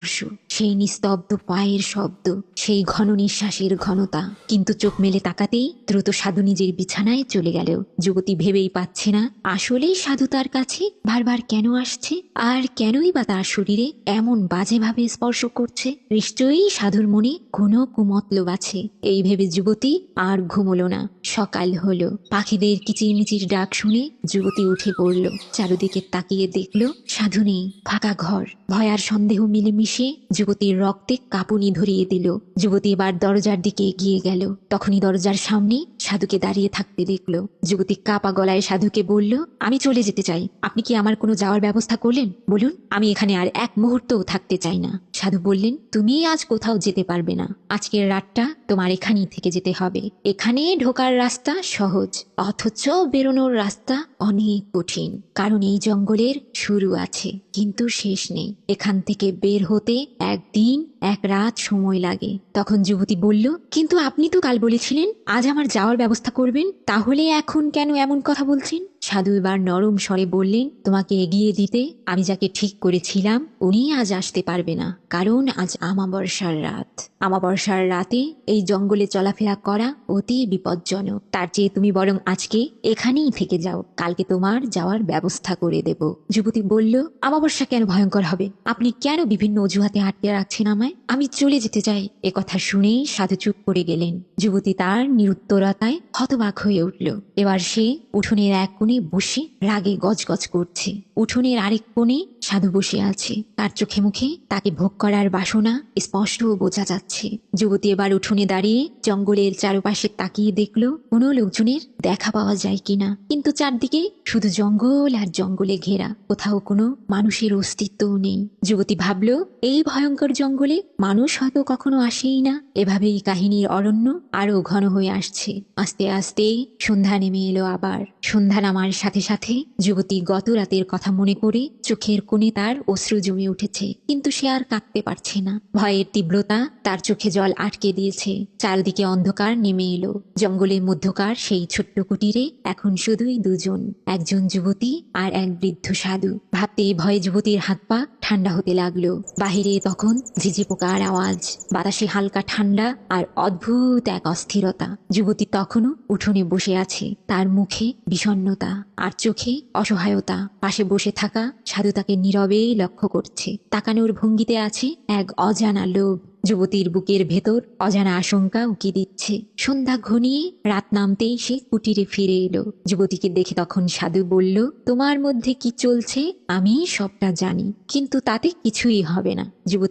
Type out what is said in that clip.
স্পর্শ, সেই নিস্তব্ধ পায়ের শব্দ, সেই ঘন নিঃশ্বাসের ঘনতা। কিন্তু চোখ মেলে তাকাতেই দ্রুত সাধু নিজের বিছানায় চলে গেল। যুবতী ভেবেই পাচ্ছে না আসলেই সাধু তার কাছে বারবার কেন আসছে, আর কেনই বা তার শরীরে এমন বাজেভাবে স্পর্শ করছে। নিশ্চয়ই সাধুর মনে কোনো কুমতলব আছে। এই ভেবে যুবতী আর ঘুমোলো না। সকাল হলো। পাখিদের কিচিরমিচির ডাক শুনে যুবতী উঠে পড়ল। চারদিকে তাকিয়ে দেখল সাধু নেই, ফাঁকা ঘর। ভয় আর সন্দেহ মিলেমিশে যুবতীর রক্তে কাঁপুনি ধরিয়ে দিল। যুবতী এবার দরজার দিকে এগিয়ে গেল। তখনই দরজার সামনে সাধুকে দাঁড়িয়ে থাকতে দেখল। যুবতী কাঁপা গলায় সাধুকে বলল, আমি চলে যেতে চাই, আপনি কি আমার কোনো যাওয়ার ব্যবস্থা করলেন? বলুন, আমি এখানে আর এক মুহূর্তও থাকতে চাই না। সাধু বললেন, তুমি আজ কোথাও যেতে পারবে না। আজকের রাতটা তোমার এখানেই থেকে যেতে হবে। এখানে ঢোকার রাস্তা সহজ, অথচ বেরোনোর রাস্তা অনেক কঠিন। কারণ এই জঙ্গলের শুরু আছে কিন্তু শেষ নেই। এখান থেকে বের হতে একদিন এক রাত সময় লাগে। তখন যুবতী বলল, কিন্তু আপনি তো কাল বলেছিলেন আজ আমার যাওয়ার ব্যবস্থা করবেন, তাহলে এখন কেন এমন কথা বলছেন? সাধু এবার নরম স্বরে বললেন, তোমাকে এগিয়ে দিতে আমি যাকে ঠিক করেছিলাম উনি আজ আসতে পারবে না। কারণ আজ আমাবস্যার রাত। আমাবস্যার রাতে এই জঙ্গলে চলাফেরা করা অতি বিপজ্জনক। তার চেয়ে তুমি বরং আজকে এখানেই থেকে যাও, কালকে তোমার যাওয়ার ব্যবস্থা করে দেব। যুবতী বলল, আমাবস্যা কেন ভয়ঙ্কর হবে? আপনি কেন বিভিন্ন অজুহাতে আটকে রাখছেন আমায়? আমি চলে যেতে চাই। এ কথা শুনেই সাধু চুপ করে গেলেন। যুবতী তার নিরুত্তরতায় হতবাক হয়ে উঠল। এবার সে উঠোনের এক কোণে বসে রাগে গজগজ করছে। উঠোনের আরেক কোণে সাধু বসে আছে। তার চোখে মুখে তাকে ভোগ করার বাসনা স্পষ্ট বোঝা যাচ্ছে। যুবতী এবার উঠোনে দাঁড়িয়ে জঙ্গলের চারপাশে তাকিয়ে দেখল কোনো লোকজনের দেখা পাওয়া যায় কিনা। কিন্তু চারদিকে শুধু জঙ্গল আর জঙ্গলে ঘেরা, কোথাও কোনো মানুষের অস্তিত্বও নেই। যুবতী ভাবল, এই ভয়ঙ্কর জঙ্গলে মানুষ হয়তো কখনো আসেই না। এভাবেই কাহিনীর অরণ্য আরো ঘন হয়ে আসছে। আস্তে আস্তে সন্ধ্যা নেমে এলো। আবার সন্ধ্যা নামার সাথে সাথে যুবতী গত রাতের কথা মনে করে চোখের কোণে তার অশ্রু জমে উঠেছে। কিন্তু সে আর কাঁদতে পারছে না। ভয়ের তীব্রতা তার চোখে জল আটকে দিয়েছে। চারদিকে অন্ধকার নেমে এলো। জঙ্গলের মধ্যকার সেই ছোট্ট কুটিরে এখন শুধুই দুজন, একজন যুবতী আর এক বৃদ্ধ সাধু। ভাবতেই ভয়ে যুবতীর হাত পা ঠান্ডা হতে লাগলো। বাহিরে তখন ঝিঝি পোকার আওয়াজ, বাতাসে হালকা ঠান্ডা আর অদ্ভুত এক অস্থিরতা। যুবতী তখনও উঠোনে বসে আছে, তার মুখে বিষণ্ণতা আর চোখে অসহায়তা। পাশে বসে থাকা সাধু তাকে নীরবে লক্ষ্য করছে। তাকানোর ভঙ্গিতে আছে এক অজানা লোভ। যুবতীর বুকের ভেতর অজানা আশঙ্কা উকি দিচ্ছে। সন্ধ্যা ঘনিয়ে রাত নামতেই সে কুটিরে ফিরে এলো। যুবতীকে দেখে তখন সাধু বলল, তোমার মধ্যে কি চলছে আমি সবটা জানি, কিন্তু তাতে কিছুই হবে না। যুবতী